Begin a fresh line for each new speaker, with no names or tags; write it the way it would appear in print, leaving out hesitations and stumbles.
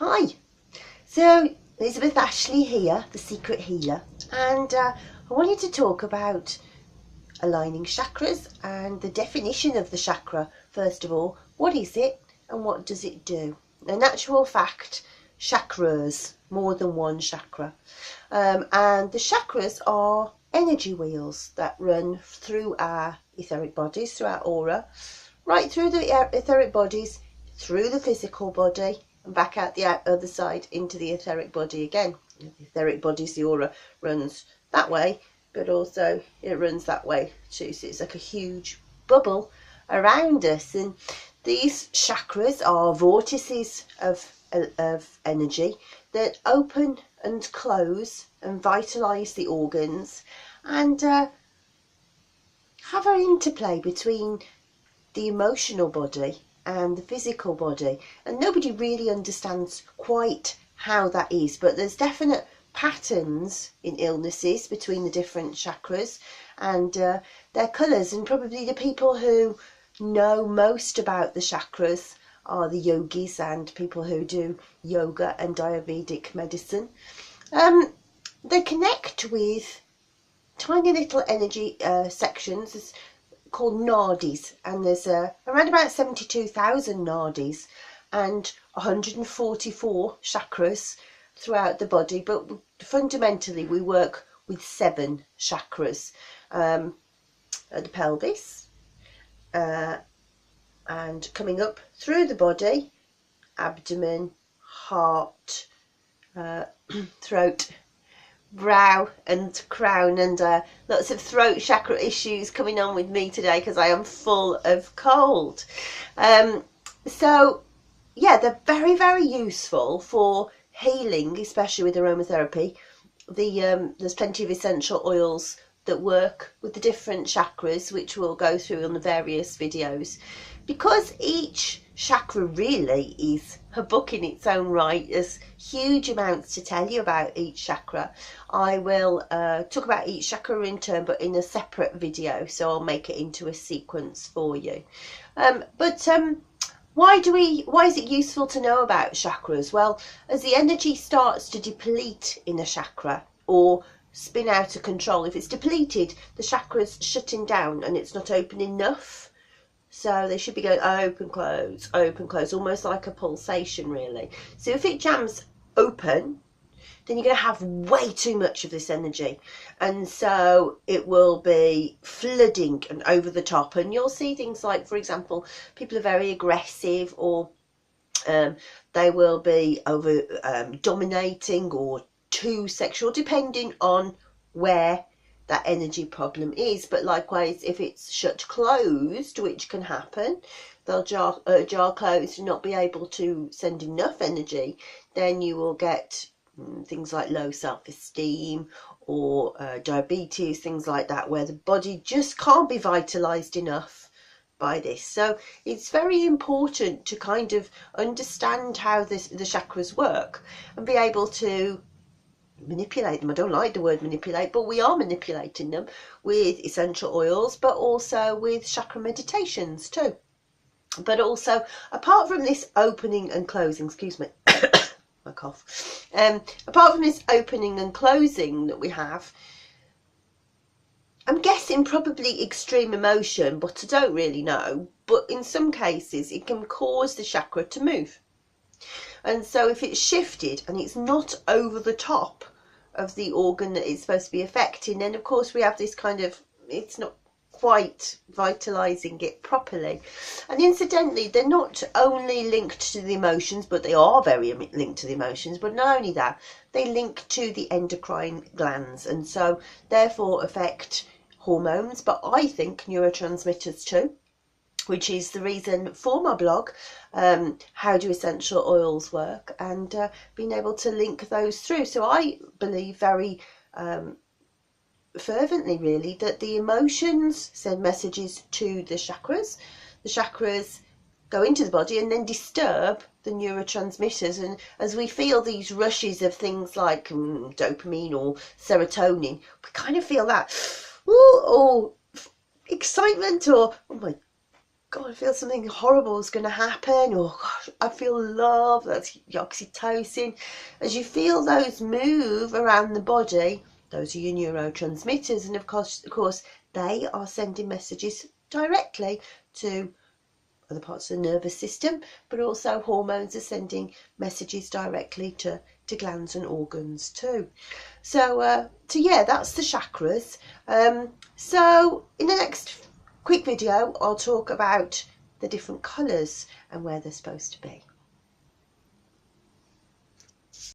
Hi, so Elizabeth Ashley here, the Secret Healer, and I wanted to talk about aligning chakras and the definition of the chakra. First of all, what is it and what does it do? In actual fact, chakras, more than one chakra, and the chakras are energy wheels that run through our etheric bodies, through our aura, right through the etheric bodies, through the physical body, and back out the other side into the etheric body again. The etheric body's the aura runs that way, but also it runs that way too. So it's like a huge bubble around us. And these chakras are vortices of energy that open and close and vitalize the organs and have an interplay between the emotional body and the physical body, and nobody really understands quite how that is, but there's definite patterns in illnesses between the different chakras and their colours, and probably the people who know most about the chakras are the yogis and people who do yoga and Ayurvedic medicine. They connect with tiny little energy sections called nadis, and there's around about 72,000 nadis and 144 chakras throughout the body, but fundamentally we work with 7 chakras at the pelvis and coming up through the body, abdomen, heart, throat, brow and crown, and lots of throat chakra issues coming on with me today because I am full of cold. So yeah, they're very, very useful for healing, especially with aromatherapy. There's plenty of essential oils that work with the different chakras, which we'll go through on the various videos. Because each chakra really is a book in its own right, there's huge amounts to tell you about each chakra. I will talk about each chakra in turn, but in a separate video, so I'll make it into a sequence for you. Why is it useful to know about chakras? Well, as the energy starts to deplete in a chakra or spin out of control, if it's depleted, the chakra's shutting down and it's not open enough. So they should be going open, close, almost like a pulsation really. So if it jams open, then you're going to have way too much of this energy. And so it will be flooding and over the top. And you'll see things like, for example, people are very aggressive, or they will be over dominating or too sexual, depending on where that energy problem is. But likewise, if it's shut closed, which can happen, they'll jar closed and not be able to send enough energy, then you will get things like low self-esteem or diabetes, things like that, where the body just can't be vitalized enough by this. So it's very important to kind of understand how the chakras work and be able to manipulate them. I don't like the word manipulate, but we are manipulating them with essential oils, but also with chakra meditations too. But also, apart from this opening and closing, excuse me, my cough, apart from this opening and closing that we have, I'm guessing probably extreme emotion, but I don't really know, but in some cases it can cause the chakra to move. And so if it's shifted and it's not over the top of the organ that it's supposed to be affecting, then of course we have this kind of, it's not quite vitalizing it properly. And incidentally, they're not only linked to the emotions, but they are very linked to the emotions, but not only that, they link to the endocrine glands, and so therefore affect hormones, but I think neurotransmitters too, which is the reason for my blog, How Do Essential Oils Work, and being able to link those through. So I believe very fervently really that the emotions send messages to the chakras go into the body and then disturb the neurotransmitters, and as we feel these rushes of things like dopamine or serotonin, we kind of feel that or excitement, or oh my God, I feel something horrible is going to happen, or gosh, I feel love, that's your oxytocin. As you feel those move around the body, those are your neurotransmitters, and of course they are sending messages directly to other parts of the nervous system, but also hormones are sending messages directly to glands and organs too. So yeah, that's the chakras. So in the next quick video I'll talk about the different colours and where they're supposed to be.